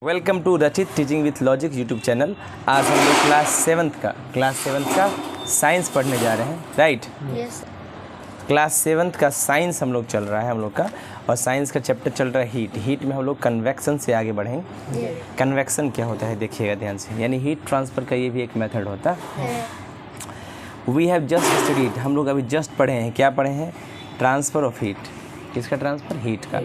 Welcome to रचित teaching with logic YouTube channel. आज हम लोग क्लास सेवन्थ का साइंस पढ़ने जा रहे हैं, राइट? यस। क्लास सेवन्थ का साइंस हम लोग चल रहा है हम लोग का, और साइंस का चैप्टर चल रहा है हीट में हम लोग कन्वेक्शन से आगे बढ़ेंगे। कन्वेक्शन क्या होता है देखिएगा ध्यान से, यानी हीट ट्रांसफ़र का ये भी एक मेथड होता है। वी हैव जस्ट स्टडीड, हम लोग अभी जस्ट पढ़े हैं, क्या पढ़े हैं? Transfer of heat. किसका ट्रांसफ़र? हीट का।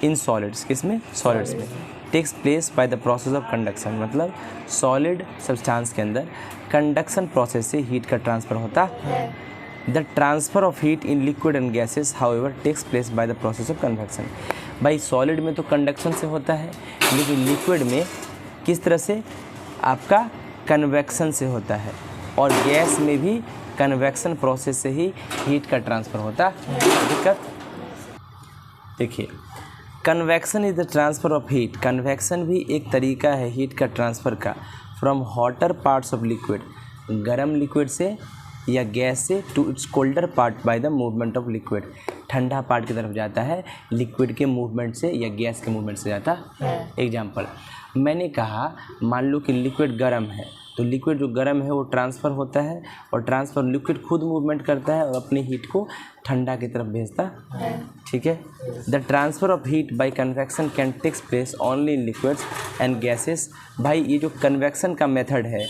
इन सॉलिड्स, किसमें? सॉलिड्स में। Takes place by the process of conduction, मतलब सॉलिड सब्सटेंस के अंदर कंडक्शन प्रोसेस से हीट का ट्रांसफ़र होता है। The transfer of heat in liquid and gases however takes place by the process of convection. भाई सॉलिड में तो कंडक्शन से होता है, लेकिन लिक्विड में किस तरह से? आपका कन्वेक्शन से होता है, और गैस में भी कन्वेक्शन प्रोसेस से ही हीट का ट्रांसफ़र होता है। दिक्कत देखिए, convection is the transfer of heat. Convection भी एक तरीका है हीट का ट्रांसफ़र का, from hotter parts of liquid, गर्म लिक्विड से या गैस से, to its colder part by the movement of liquid. ठंडा पार्ट की तरफ जाता है लिक्विड के मूवमेंट से या गैस के मूवमेंट से जाता है। एग्जाम्पल, मैंने कहा मान लो कि लिक्विड गर्म है, तो लिक्विड जो गर्म है वो ट्रांसफ़र होता है, और ट्रांसफ़र लिक्विड खुद मूवमेंट करता है और अपनी हीट को ठंडा की तरफ भेजता है। ठीक है। The transfer of heat by convection can takes place only in liquids and gases. भाई ये जो कन्वेक्शन का मेथड है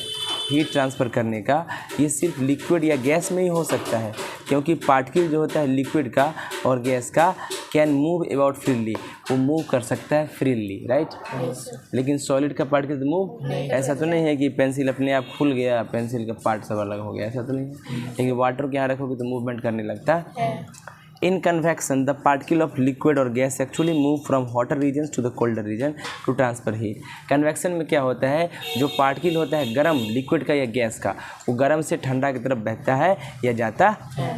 हीट ट्रांसफ़र करने का, ये सिर्फ लिक्विड या गैस में ही हो सकता है, क्योंकि पार्टिकल जो होता है लिक्विड का और गैस का कैन मूव अबाउट फ्रीली, वो मूव कर सकता है फ्रीली, राइट? लेकिन सॉलिड का पार्टिकल तो मूव, ऐसा तो नहीं है कि पेंसिल अपने आप खुल गया, पेंसिल का पार्ट सब अलग हो गया, ऐसा तो नहीं है। लेकिन वाटर के यहाँ रखोगे तो मूवमेंट करने लगता है। In convection, the particle of liquid or gas actually move from hotter regions to the colder region to transfer heat. Convection में क्या होता है? जो पार्टिकल होता है गर्म लिक्विड का या गैस का, वो गर्म से ठंडा की तरफ बहता है या जाता है।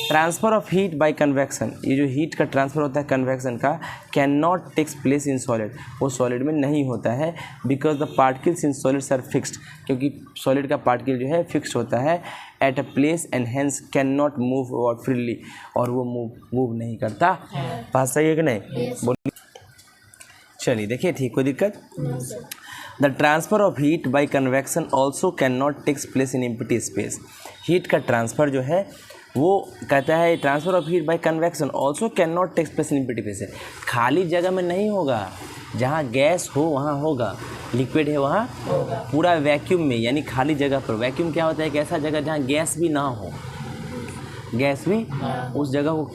Transfer of heat by convection, ये जो हीट का ट्रांसफ़र होता है कन्वेक्शन का, can not takes place in solid, वो सॉलिड में नहीं होता है, because the particles in solids are fixed, क्योंकि सॉलिड का पार्टिकल जो है फिक्स होता है at a place and hence can not move about freely, और वो मूव नहीं करता। बात सही है कि नहीं? बोलिए। चलिए देखिए, ठीक, कोई दिक्कत? The transfer of heat by convection also can not takes place in empty space. Heat का ट्रांसफ़र जो है वो कहता है transfer of heat by convection also can not takes place in empty space. खाली जगह में नहीं होगा, जहाँ गैस हो वहाँ होगा, लिक्विड है वहाँ पूरा वैक्यूम में, यानी खाली जगह पर। वैक्यूम क्या होता है? एक ऐसा जगह जहाँ गैस भी ना हो, गैस भी उस जगह को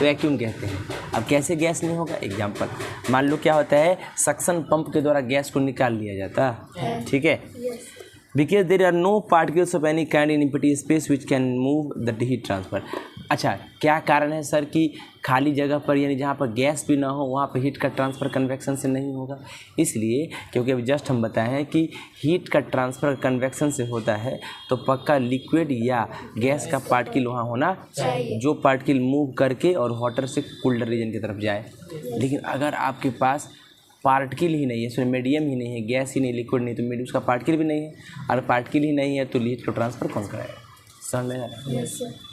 वैक्यूम कहते हैं। अब कैसे गैस नहीं होगा? एग्जाम्पल, मान लो क्या होता है, सक्शन पंप के द्वारा गैस को निकाल लिया जाता है, ठीक है? Because there are no particles of any kind in empty space which can move the heat transfer. अच्छा, क्या कारण है सर कि खाली जगह पर, यानी जहाँ पर गैस भी ना हो, वहाँ पर हीट का ट्रांसफ़र कन्वेक्शन से नहीं होगा? इसलिए क्योंकि अभी जस्ट हम बताए हैं कि हीट का ट्रांसफ़र कन्वेक्शन से होता है, तो पक्का लिक्विड या गैस का पार्टिकल वहाँ होना चाहिए, जो पार्टिकल मूव करके और वाटर से कूल्डर रीजन की तरफ जाए। लेकिन अगर आपके पास पार्टिकल ही नहीं है, इसमें मीडियम ही नहीं है, गैस ही नहीं, लिक्विड नहीं, तो मीडियम उसका पार्टिकल भी नहीं है, और पार्टिकल ही नहीं है तो हीट को ट्रांसफ़र कौन कराएगा? समझ में आ रहा है?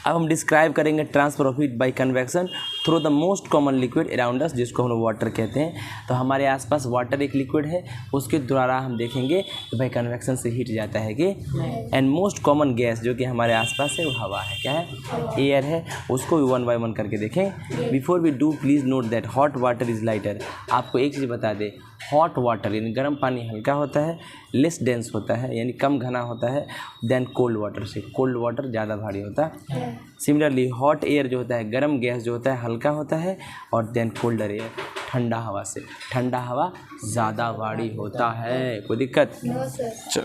अब हम डिस्क्राइब करेंगे transfer of heat by convection through the most common liquid around us, जिसको हम लोग वाटर कहते हैं। तो हमारे आसपास वाटर एक लिक्विड है, उसके द्वारा हम देखेंगे कि भाई कन्वेक्शन से हीट जाता है कि। एंड मोस्ट कॉमन गैस जो कि हमारे आसपास है वो हवा है। क्या है? एयर है। उसको भी 1 by 1 करके देखें। Before we do please note that hot water is lighter. आपको एक चीज़ बता दें, हॉट वाटर यानी गर्म पानी हल्का होता है, लेस डेंस होता है यानी कम घना होता है, देन कोल्ड वाटर से। कोल्ड वाटर ज़्यादा भारी होता है। सिमिलरली हॉट एयर जो होता है, गर्म गैस जो होता है हल्का होता है, और देन कोल्डर एयर ठंडा हवा से। ठंडा हवा ज़्यादा भारी होता है। कोई दिक्कत? चलो,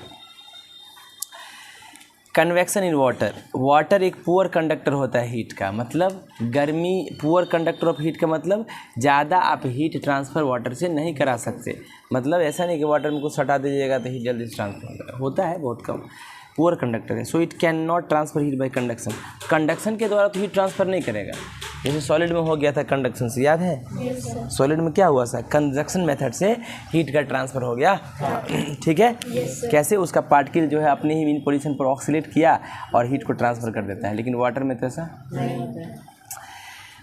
कन्वेक्शन इन वाटर। वाटर एक पुअर कंडक्टर होता है हीट का, मतलब गर्मी, पुअर कंडक्टर ऑफ हीट का मतलब ज़्यादा आप हीट ट्रांसफ़र वाटर से नहीं करा सकते। मतलब ऐसा नहीं कि वाटर में कुछ हटा दीजिएगा तो हीट जल्दी से ट्रांसफ़र होता है, बहुत कम। पुअर कंडक्टर है, so it can not transfer heat bye conduction. Conduction के द्वारा तो हीट ट्रांसफ़र नहीं करेगा। जैसे सॉलिड में हो गया था कंडक्शन से, याद है? सॉलिड में क्या हुआ था? कंडक्शन मेथड से हीट का ट्रांसफ़र हो गया। ठीक है? कैसे? उसका पार्टिकल जो है अपने ही मीन पोजीशन पर ऑक्सीलेट किया और हीट को ट्रांसफ़र कर देता है, लेकिन वाटर में तो ऐसा नहीं।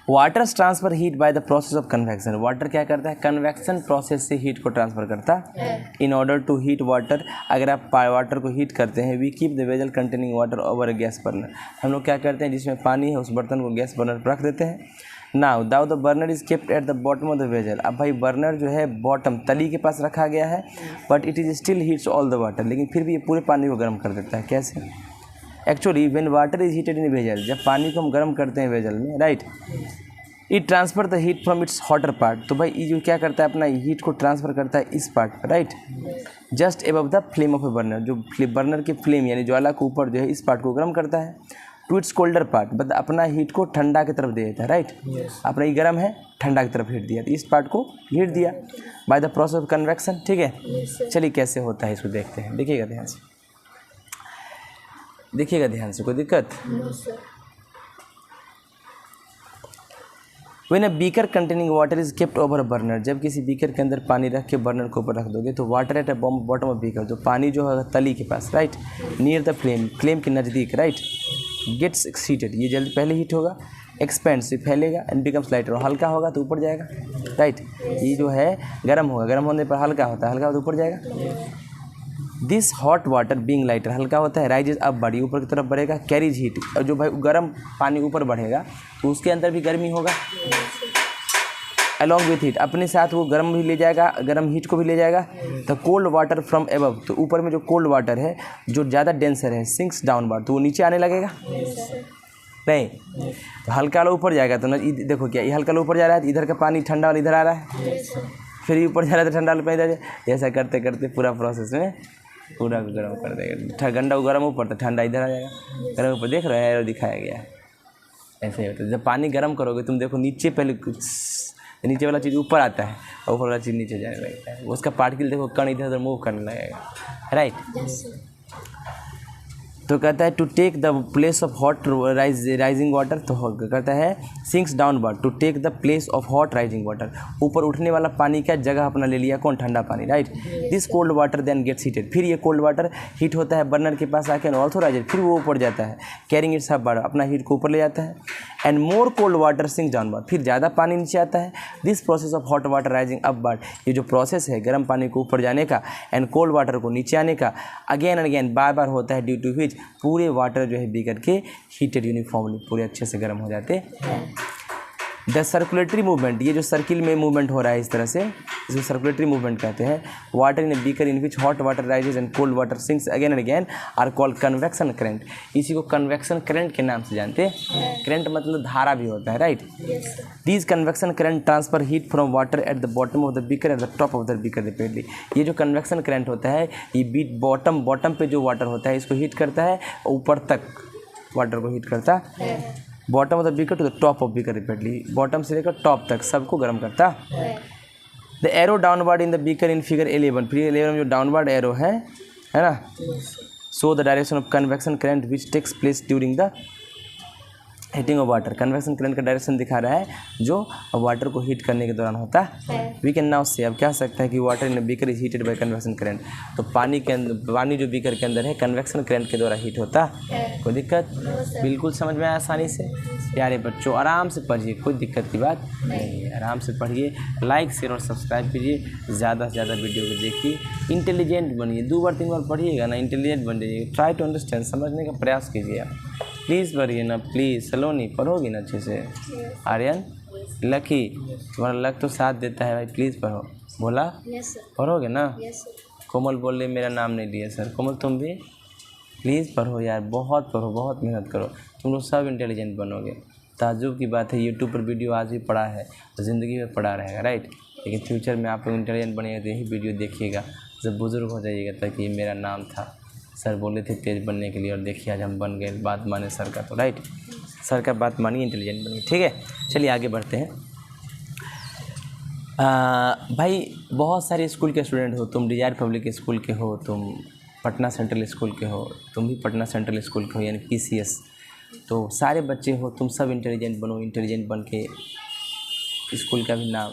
Water transfer heat by the process of convection. Water क्या करता है, कन्वेक्शन प्रोसेस से हीट को ट्रांसफर करता है। In order to heat water, अगर आप वाटर को हीट करते हैं, we keep the vessel containing water over a gas burner. हम लोग क्या करते हैं, जिसमें पानी है उस बर्तन को गैस बर्नर पर रख देते हैं। Now though the burner is kept at the bottom of the vessel. अब भाई बर्नर जो है बॉटम तली के पास रखा गया है, but it is still heats all the water, लेकिन फिर भी ये पूरे पानी को गर्म कर देता है। कैसे? Actually when water is heated in vessel, जब पानी को हम गर्म करते हैं वेजल में, right, it transfer the heat from its hotter part. तो भाई ये जो क्या करता है, अपना हीट को ट्रांसफर करता है इस पार्ट पर, right, just above the flame of A burner. जो बर्नर की फ्लेम यानी ज्वाला के ऊपर जो है इस पार्ट को गर्म करता है। टू इट्स कोल्डर पार्ट, मतलब अपना हीट को ठंडा की तरफ दे देता है, राइट। अपना ये गर्म है, ठंडा की तरफ हीट दिया, तो इस पार्ट को हीट दिया bye the process of convection. ठीक है, चलिए कैसे होता है इसको देखते हैं। देखिएगा ध्यान से, देखिएगा ध्यान से, कोई दिक्कत? When a beaker containing water is kept over a burner, जब किसी बीकर के अंदर पानी रख के बर्नर के ऊपर रख दोगे तो water at a bottom of beaker, तो पानी जो है तली के पास, right, near the flame, flame के नज़दीक, राइट, गेट्स हीटेड, ये जल्दी पहले हीट होगा, एक्सपेंड से फैलेगा, एंड बिकम्स लाइटर, और हल्का होगा तो ऊपर जाएगा, राइट। ये जो है गर्म होगा, गर्म होने पर हल्का होता है, हल्का होता है ऊपर जाएगा। This hot water being lighter, हल्का होता है, राइजेज अब बढ़ी, ऊपर की तरफ बढ़ेगा, कैरीज हीट, और जो भाई गर्म पानी ऊपर बढ़ेगा तो उसके अंदर भी गर्मी होगा, अलॉन्ग विथ हीट, अपने साथ वो गर्म भी ले जाएगा, गर्म हीट को भी ले जाएगा। The cold water from above, तो ऊपर में जो कोल्ड वाटर है जो ज़्यादा डेंसर है, सिंक्स डाउनवर्ड, तो वो नीचे आने लगेगा, नहीं, तो हल्का वाला ऊपर जाएगा। तो देखो क्या, ये हल्का वाला ऊपर जा रहा है, इधर का पानी ठंडा वाला इधर आ रहा है, फिर ऊपर जा रहा है तो ठंडा वाला पानी इधर, ऐसा करते करते पूरा प्रोसेस में पूरा गर्म कर देगा। गंदा गर्म ऊपर तो ठंडा इधर आ जाएगा, गर्म ऊपर, देख रहे हैं, दिखाया गया है। ऐसे ही होता है, जब पानी गर्म करोगे तुम देखो नीचे, पहले नीचे वाला चीज़ ऊपर आता है और ऊपर वाला चीज़ नीचे जाने लगता है, उसका पार्टिकल देखो कण इधर उधर मूव करने लगेगा, राइट। तो कहता है to take the place of hot rising water, तो कहता है sinks downward to take the place of hot rising water, ऊपर उठने वाला पानी का जगह अपना ले लिया कौन, ठंडा पानी, right. This cold water then gets heated, फिर ये कोल्ड वाटर हीट होता है बर्नर के पास आके, ऑल्सो राइजेड, फिर वो ऊपर जाता है, कैरिंग इट्स अपवर्ड, अपना हीट को ऊपर ले जाता है, and more cold water sinks downward, फिर ज़्यादा पानी नीचे आता है। This process of hot water rising upward, ये जो प्रोसेस है गर्म पानी को ऊपर जाने का एंड कोल्ड वाटर को नीचे आने का, अगेन एंड अगेन बार बार होता है, ड्यू टू विच पूरे वाटर जो है बीकर के हीटेड यूनिफॉर्मली, पूरे अच्छे से गर्म हो जाते हैं। द सर्कुलेटरी मूवमेंट, ये जो सर्किल में मूवमेंट हो रहा है इस तरह से, इसको सर्कुलेटरी मूवमेंट कहते हैं। Water in a beaker in which hot water rises and cold water sinks again and again are called convection current, इसी को कन्वेक्शन करंट के नाम से जानते हैं। करंट मतलब धारा भी होता है, right. These convection current transfer heat from water at the bottom of the beaker eight the top of the beaker repeatedly, ये जो कन्वेक्शन करंट होता है ये बीट बॉटम पे जो वाटर होता है इसको हीट करता है, ऊपर तक वाटर को हीट करता है, bottom of the beaker to the top of beaker repeatedly, bottom से लेकर टॉप तक सबको गर्म करता है। The arrow downward in the beaker in figure 11, figure 11 में जो डाउनवर्ड एरो है ना, so the direction of convection current which takes place during the heating of water, convection current का डायरेक्शन दिखा रहा है जो वाटर को हीट करने के दौरान होता है। वी कैन नाउ से, अब कह सकते हैं कि water in beaker is heated bye convection current, तो पानी के अंदर, पानी जो बीकर के अंदर है कन्वेक्शन करंट के द्वारा हीट होता है। कोई दिक्कत? बिल्कुल समझ में आया आसानी से। प्यारे बच्चों आराम से पढ़िए, कोई दिक्कत की बात नहीं है, आराम से पढ़िए, लाइक शेयर और सब्सक्राइब कीजिए, ज़्यादा से ज़्यादा वीडियो को देखिए, इंटेलिजेंट बनिए, 2 बार 3 बार पढ़िएगा ना, इंटेलिजेंट बन जाइए, ट्राई टू अंडरस्टैंड, समझने का प्रयास कीजिए आप, प्लीज़ पढ़िए ना, प्लीज़। सलोनी पढ़ोगी ना अच्छे से? आर्यन, लकी, तुम्हारा लक तो साथ देता है भाई, प्लीज़ पढ़ो, बोला पढ़ोगे ना? कोमल बोल रही मेरा नाम नहीं लिया सर, कोमल तुम भी प्लीज़ पढ़ो यार, बहुत पढ़ो, बहुत मेहनत करो, तुम लोग सब इंटेलिजेंट बनोगे। ताज्जुब की बात है, यूट्यूब पर वीडियो आज भी पड़ा है तो ज़िंदगी में पड़ा रहेगा, राइट। लेकिन फ्यूचर में आप लोग इंटेलिजेंट बनेगा तो यही वीडियो देखिएगा जब बुज़ुर्ग हो जाइएगा, ताकि ये मेरा नाम था, सर बोले थे तेज़ बनने के लिए और देखिए आज हम बन गए, बात माने सर का, तो राइट, सर का बात मानिए, इंटेलिजेंट बनिए, ठीक है। चलिए आगे बढ़ते हैं। भाई बहुत सारे स्कूल के स्टूडेंट हो, तुम डिजायर पब्लिक स्कूल के हो, तुम पटना सेंट्रल स्कूल के हो, तुम भी पटना सेंट्रल स्कूल के हो यानी PCS, तो सारे बच्चे हो, तुम सब इंटेलिजेंट बनो, इंटेलिजेंट बन के स्कूल का भी नाम,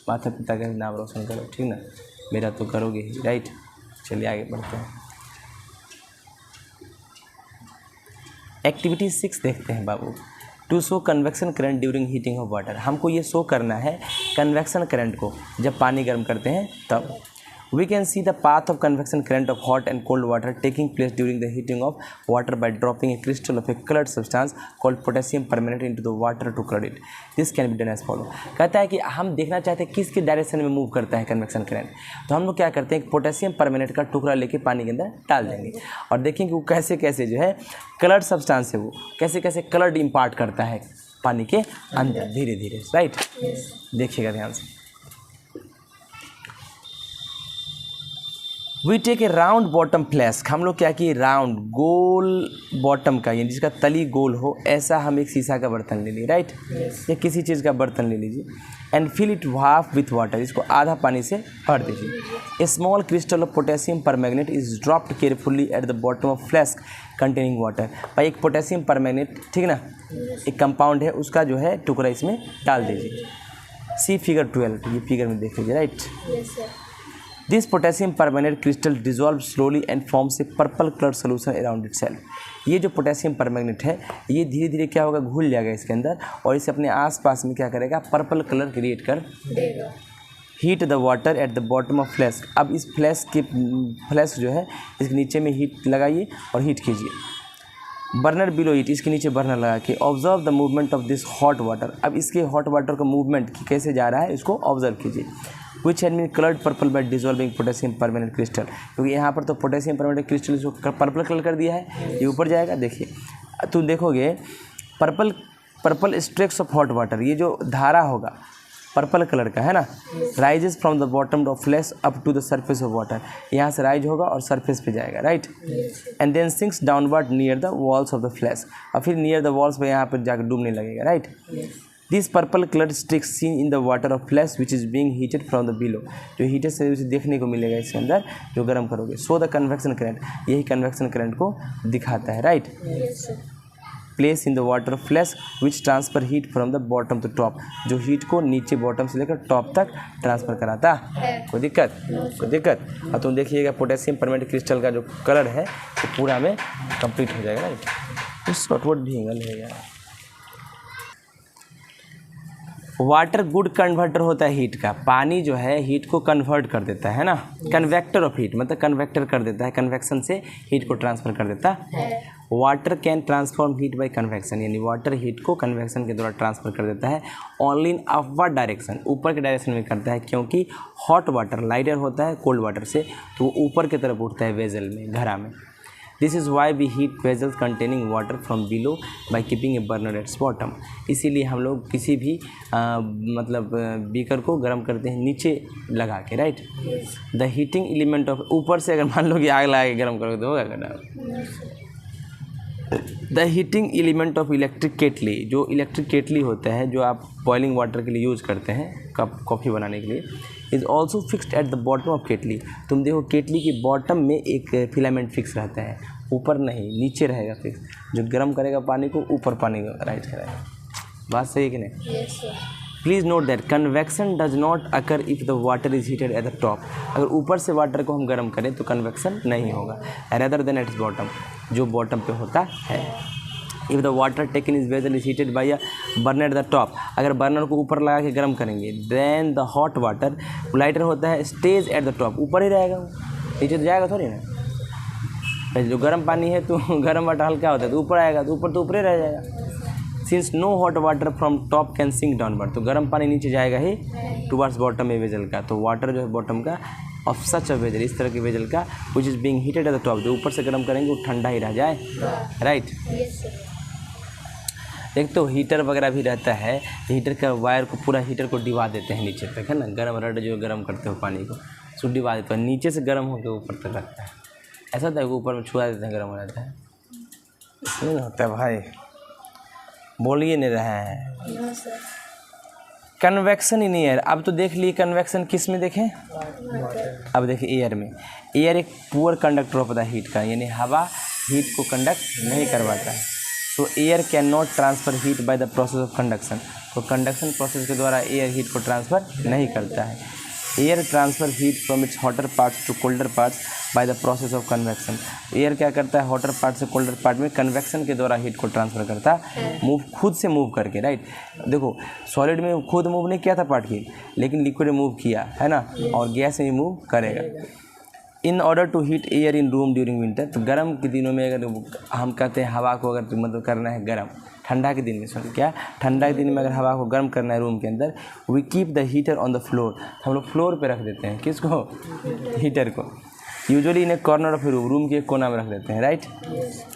माता पिता का भी नाम रोशन करो, ठीक ना, मेरा तो करोगे ही, राइट। चलिए आगे बढ़ते हैं। एक्टिविटी 6 देखते हैं बाबू। To show convection current during heating of water, हमको ये शो करना है कन्वेक्शन करंट को जब पानी गर्म करते हैं तब। We can see the path of convection current of hot and cold water taking place during the heating of water by dropping a crystal of a colored substance called potassium permanganate into the water to color it. This can be done as follow. कहता है कि हम देखना चाहते हैं किसके direction में move करता है कन्वेक्शन करंट, तो हम लोग क्या करते हैं पोटेशियम परमेनेंट का टुकड़ा लेके पानी के अंदर डाल देंगे और देखेंगे वो कैसे कैसे जो है कलर्ड सब्सटेंस है वो कैसे कैसे कलर्ड इम्पार्ट करता है पानी के अंदर धीरे धीरे, राइट। देखिएगा ध्यान से। We take a round bottom flask, हम लोग क्या किए राउंड गोल बॉटम का यानी जिसका तली गोल हो ऐसा हम एक शीशा का बर्तन ले लिए, राइट, या किसी चीज़ का बर्तन ले लीजिए and fill it half with water, इसको आधा पानी से भर दीजिए। A small crystal of potassium permanganate is dropped carefully at the bottom of flask containing water. भाई एक पोटेशियम परमैंगनेट, ठीक ना, एक कंपाउंड है उसका जो है टुकड़ा इसमें डाल दीजिए। सी फिगर 12, ये फिगर में देख लीजिए, right. This potassium permanganate crystal dissolves slowly and forms a purple colored solution around itself। ये जो पोटेशियम परमैंगनेट है ये धीरे धीरे क्या होगा घुल जाएगा इसके अंदर और इसे अपने आसपास में क्या करेगा पर्पल कलर क्रिएट कर देगा। Heat the water at the bottom of flask, अब इस फ्लैस्क जो है इसके नीचे में हीट लगाइए और हीट कीजिए। बर्नर बिलो इट, इसके नीचे बर्नर लगा के observe the movement of this hot water, अब इसके हॉट वाटर का मूवमेंट कैसे जा रहा है इसको ऑब्जर्व कीजिए। Which had been coloured purple by dissolving potassium permanganate crystal, क्योंकि यहाँ पर तो पोटेशियम परमैंगनेट क्रिस्टल इसको पर्पल कलर कर दिया है, ये ऊपर जाएगा। देखिए तो देखोगे purple streaks of hot water, ये जो धारा होगा पर्पल कलर का है ना, rises from the bottom of flask up to the surface of water, यहाँ से राइज होगा और सरफेस पे जाएगा, right, and then sinks downward near the walls of the flask, और फिर नियर द वॉल्स पे यहाँ पर जाकर डूबने लगेगा, right. This purple colour streaks seen in the water of flask which is being heated from the below, जो heater से उसे देखने को मिलेगा इसके अंदर जो गर्म करोगे। सो द कन्वेक्शन करंट, यही कन्वेक्शन करंट को दिखाता है, right. Place in the water of flask which transfer heat from the bottom to top, जो हीट को नीचे बॉटम से लेकर टॉप तक ट्रांसफर कराता है। कोई दिक्कत? कोई दिक्कत? और तुम देखिएगा पोटेशियम परमैंगनेट क्रिस्टल का जो कलर है वो पूरा में कंप्लीट हो जाएगा, राइट। उस शॉर्टवर्ड भी एंगल है यार। वाटर गुड कन्वर्टर होता है हीट का, पानी जो है हीट को कन्वर्ट कर देता है ना, कन्वेक्टर ऑफ हीट मतलब कन्वेक्टर कर देता है, कन्वेक्शन से हीट को ट्रांसफर कर देता है। Water can transform heat by convection, यानी वाटर हीट को कन्वेक्शन के द्वारा ट्रांसफर कर देता है ओनली इन अपवर्ड डायरेक्शन, ऊपर के डायरेक्शन में करता है, क्योंकि हॉट वाटर लाइटर होता है कोल्ड वाटर से, तो वो ऊपर की तरफ उठता है वेजल में, घड़ा में। This is why we heat vessels containing water from below by keeping a burner at its bottom, इसीलिए हम लोग किसी भी मतलब बीकर को गर्म करते हैं नीचे लगा के, right. The heating element of, ऊपर से अगर मान लो कि आग लगा के गर्म करोगे तो होगा क्या? The heating element of electric kettle, जो इलेक्ट्रिक केटली होता है जो आप बॉइलिंग वाटर के लिए यूज़ करते हैं कॉफ़ी बनाने के लिए, is also fixed at the bottom of kettle. तुम देखो केटली के बॉटम में एक फिलामेंट फिक्स रहता है, ऊपर नहीं नीचे रहेगा फिक्स, जो गर्म करेगा पानी को ऊपर पानी को राइज करेगा। बात सही है कि नहीं? Please note that convection does not occur if the water is heated eight the top, अगर ऊपर से वाटर को हम गर्म करें तो कन्वेक्शन नहीं होगा, rather than at its bottom, जो बॉटम पे होता है। If the water taken is vessel is heated by a burner at the top, अगर बर्नर को ऊपर लगा के गर्म करेंगे, then the hot water lighter होता है स्टेज एट द टॉप, ऊपर ही रहेगा, नीचे तो जाएगा थोड़ी ना। जो गर्म पानी है तो गर्म वाटर हल्का होता है तो ऊपर आएगा, तो ऊपर तो ऊपर ही रह जाएगा। Since no hot water from top can sink downward, तो गर्म पानी नीचे जाएगा ही टुवर्ड्स बॉटम में वेजल का, तो वाटर जो है बॉटम का ऑफ सच अ वेजल, इस तरह के वेजल का विच is being heated eight the top, जो ऊपर से गर्म करेंगे वो ठंडा ही रह जाए, राइट। एक तो हीटर वगैरह भी रहता है, हीटर का वायर को पूरा हीटर को डिवा देते हैं नीचे तक, है ना, गर्म रड जो गर्म करते हो पानी को सो डिवा देते हैं, नीचे से गर्म होकर ऊपर तक रखता है, ऐसा होता है कि ऊपर में छुआ देते हैं गर्म हो जाता है, नहीं होता है भाई, बोलिए नहीं रहा है। कन्वेक्शन इन एयर, अब तो देख लिए कन्वेक्शन किस में देखें, अब देखिए एयर में। एयर एक poor conductor of the heat का, यानी हवा हीट को कंडक्ट नहीं करवाता है, तो air can not transfer heat by the process of conduction, तो कंडक्शन प्रोसेस के द्वारा एयर हीट को ट्रांसफ़र नहीं करता है। Air transfer heat from its hotter parts to colder parts by the process of convection. Air क्या करता है, हॉटर पार्ट से कोल्डर पार्ट में कन्वेक्शन के द्वारा हीट को ट्रांसफर करता है, मूव खुद से मूव करके, राइट। देखो सॉलिड में खुद मूव नहीं किया था पार्टिकल, लेकिन लिक्विड में मूव किया है ना, और गैस में मूव करेगा। In order to heat air in room during winter, तो गर्म के दिनों में अगर हम कहते हैं हवा को अगर मतलब करना है गर्म, ठंडा के दिन में सॉरी क्या, ठंडा के दिन में अगर हवा को गर्म करना है रूम के अंदर, we keep the heater on the floor, हम लोग फ्लोर पे रख देते हैं, किसको, हीटर को, usually in A corner of room के एक कोना में रख देते हैं, right.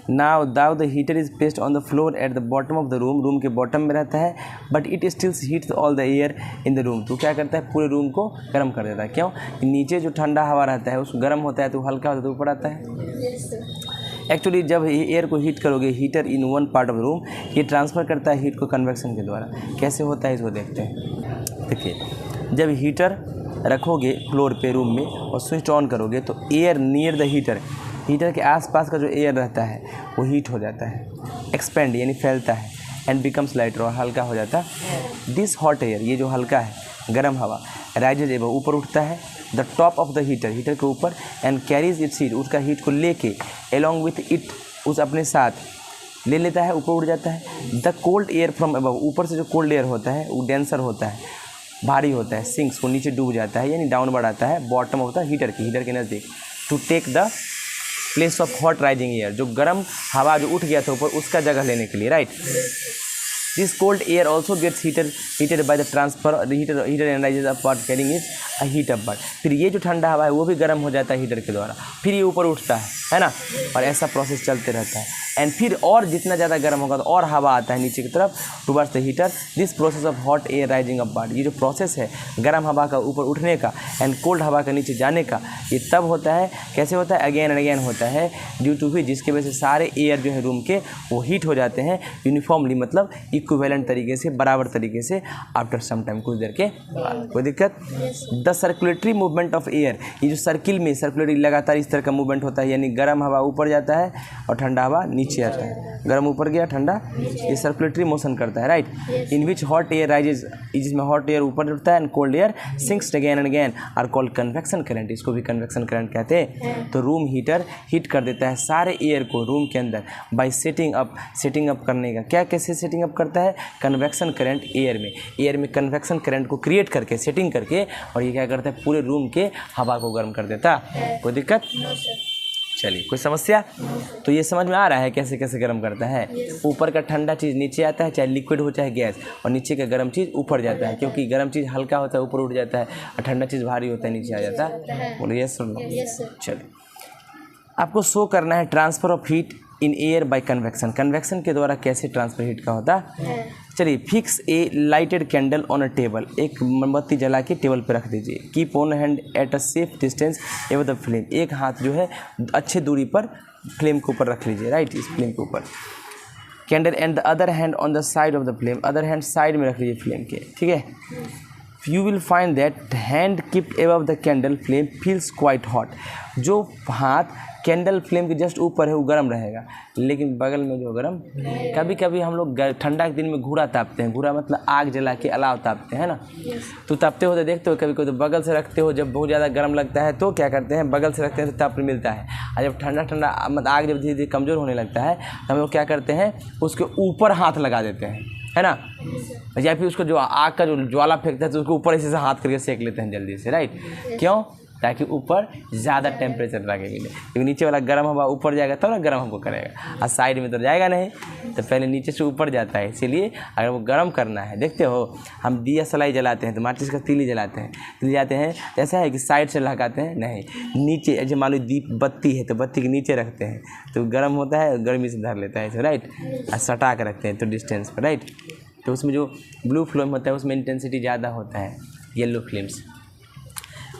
Now the heater is placed on the floor eight the bottom of the room के बॉटम में रहता है, but it still heats all the air in the room, तो क्या करता है पूरे रूम को गर्म कर देता है। क्यों, नीचे जो ठंडा हवा रहता है उसको गर्म होता है तो हल्का होता है तो ऊपर आता है। एक्चुअली जब एयर को हीट करोगे, heater in one part of room, ये ट्रांसफ़र करता है हीट को कन्वेक्शन के द्वारा। कैसे होता है इसको देखते हैं। देखिए, जब हीटर रखोगे फ्लोर पे रूम में और स्विच ऑन करोगे तो air near the heater, heater के आसपास का जो एयर रहता है वो हीट हो जाता है, एक्सपेंड यानी फैलता है, एंड बिकम्स लाइटर, और हल्का हो जाता है। दिस हॉट एयर, ये जो हल्का है गर्म हवा, राइजेज एबव, ऊपर उठता है, the top of the heater, heater के ऊपर, एंड कैरीज इट्स हीट, उसका हीट को लेके, एलोंग विथ इट, उस अपने साथ ले लेता है, ऊपर उड़ जाता है। The cold air from above, ऊपर से जो कोल्ड एयर होता है वो डेंसर होता है, भारी होता है, सिंक्स, वो नीचे डूब जाता है यानी डाउनवर्ड आता है, बॉटम होता है हीटर के नज़दीक, to take the place of hot rising air, जो गर्म हवा जो उठ गया था ऊपर उसका जगह लेने के लिए, right. This cold air also gets heated by the transfer, heater energises upward carrying it a heat upward, फिर ये जो ठंडा हवा है वो भी गर्म हो जाता है हीटर के द्वारा, फिर ये ऊपर उठता है ना, और ऐसा प्रोसेस चलते रहता है। एंड फिर और जितना ज़्यादा गर्म होगा तो और हवा आता है नीचे की तरफ towards the heater. This process of hot air rising upward, ये जो प्रोसेस है गर्म हवा का ऊपर उठने का एंड कोल्ड हवा का नीचे जाने का, ये तब होता है, कैसे होता है, अगेन एंड अगेन होता है, ड्यू टू व्हिच, जिसकी वजह से सारे एयर जो है रूम के वो हीट हो जाते हैं यूनिफॉर्मली, मतलब इक्विवेलेंट तरीके से, बराबर तरीके से, आफ्टर सम टाइम, कुछ देर के बाद। कोई दिक्कत। The circulatory movement of air, ये जो सर्किल में सर्कुलेटरी लगातार इस तरह का मूवमेंट होता है, यानी गर्म हवा ऊपर जाता है और ठंडा हवा नीचे आता है, गर्म ऊपर गया ठंडा, ये सर्कुलेटरी मोशन करता है, right. In which hot air rises, जिसमें हॉट एयर ऊपर उठता है, and cold air sinks again and again, are called convection current, इसको भी कन्वेक्शन करंट कहते हैं। तो रूम हीटर हीट कर देता है सारे एयर को रूम के अंदर बाय सेटिंग अप करने का, क्या कैसे सेटिंग अप करता है, कन्वेक्शन करंट एयर में कन्वेक्शन करंट को क्रिएट करके, सेटिंग करके, और ये क्या करता है पूरे रूम के हवा को गर्म कर देता है। कोई दिक्कत, चलिए कोई समस्या। तो ये समझ में आ रहा है कैसे कैसे गर्म करता है। ऊपर का ठंडा चीज़ नीचे आता है, चाहे लिक्विड हो चाहे गैस, और नीचे का गर्म चीज़ ऊपर जाता है, क्योंकि गर्म चीज़ हल्का होता है ऊपर उठ जाता है, और ठंडा चीज़ भारी होता है नीचे आ जाता है। बोलो यस सुन लो। चलिए, आपको शो करना है transfer of heat in air by convection, convection के द्वारा कैसे ट्रांसफर हीट का होता है। चलिए, fix a lighted candle on a table, एक मोमबत्ती जला के टेबल पे रख दीजिए। Keep on hand at a safe distance एव द फ्लेम, एक हाथ जो है अच्छे दूरी पर फ्लेम के ऊपर रख लीजिए, राइट, इस फ्लेम के ऊपर। Candle and the other hand on the side of the flame, other hand side में रख लीजिए फ्लेम के, ठीक है। You will find that hand keeped above the candle flame feels quite hot, जो हाथ कैंडल फ्लेम के जस्ट ऊपर है वो गर्म रहेगा, लेकिन बगल में जो गर्म, कभी कभी हम लोग ठंडा के दिन में घूरा तापते हैं, घूरा मतलब आग जला के अलाव तापते हैं ना, तो तापते होते देखते हो, कभी कभी तो बगल से रखते हो, जब बहुत ज़्यादा गर्म लगता है तो क्या करते हैं, बगल से रखते हैं तो ताप मिलता है, और जब ठंडा मतलब आग जब धीरे धीरे कमज़ोर होने लगता है तो हम लोग क्या करते हैं, उसके ऊपर हाथ लगा देते हैं, है ना, या फिर उसको जो आग का जो ज्वाला फेंकता है तो उसको ऊपर ऐसे से हाथ करके सेक लेते हैं जल्दी से, राइट। क्यों, ताकि ऊपर ज़्यादा टेम्परेचर लगे के लिए, क्योंकि नीचे वाला गर्म हवा ऊपर जाएगा तो ना गर्म हमको करेगा, और साइड में तो जाएगा नहीं, तो पहले नीचे से ऊपर जाता है। इसीलिए अगर वो गर्म करना है, देखते हो हम दिया सलाई जलाते हैं तो माचिस का तीली जलाते हैं, तीली जाते हैं, ऐसा है कि साइड से लगाते हैं, नहीं, नीचे, जैसे मान लो दीप बत्ती है तो बत्ती के नीचे रखते हैं तो गर्म होता है, गर्मी से धर लेता है इसे, राइट, और सटा के रखते हैं तो डिस्टेंस पर, राइट। तो उसमें जो ब्लू फ्लेम होता है उसमें इंटेंसिटी ज़्यादा होता है, येलो फ्लेम्स।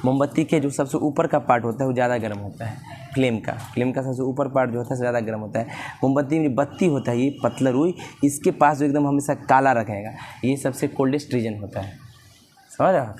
मोमबत्ती के जो सबसे ऊपर का पार्ट होता है वो ज़्यादा गर्म होता है, फ्लेम का सबसे ऊपर पार्ट जो होता है ज़्यादा गर्म होता है। मोमबत्ती में बत्ती होता है ये पतला रुई, इसके पास जो एकदम हमेशा काला रखेगा, ये सबसे कोल्डेस्ट रीजन होता है, समझ रहे हो।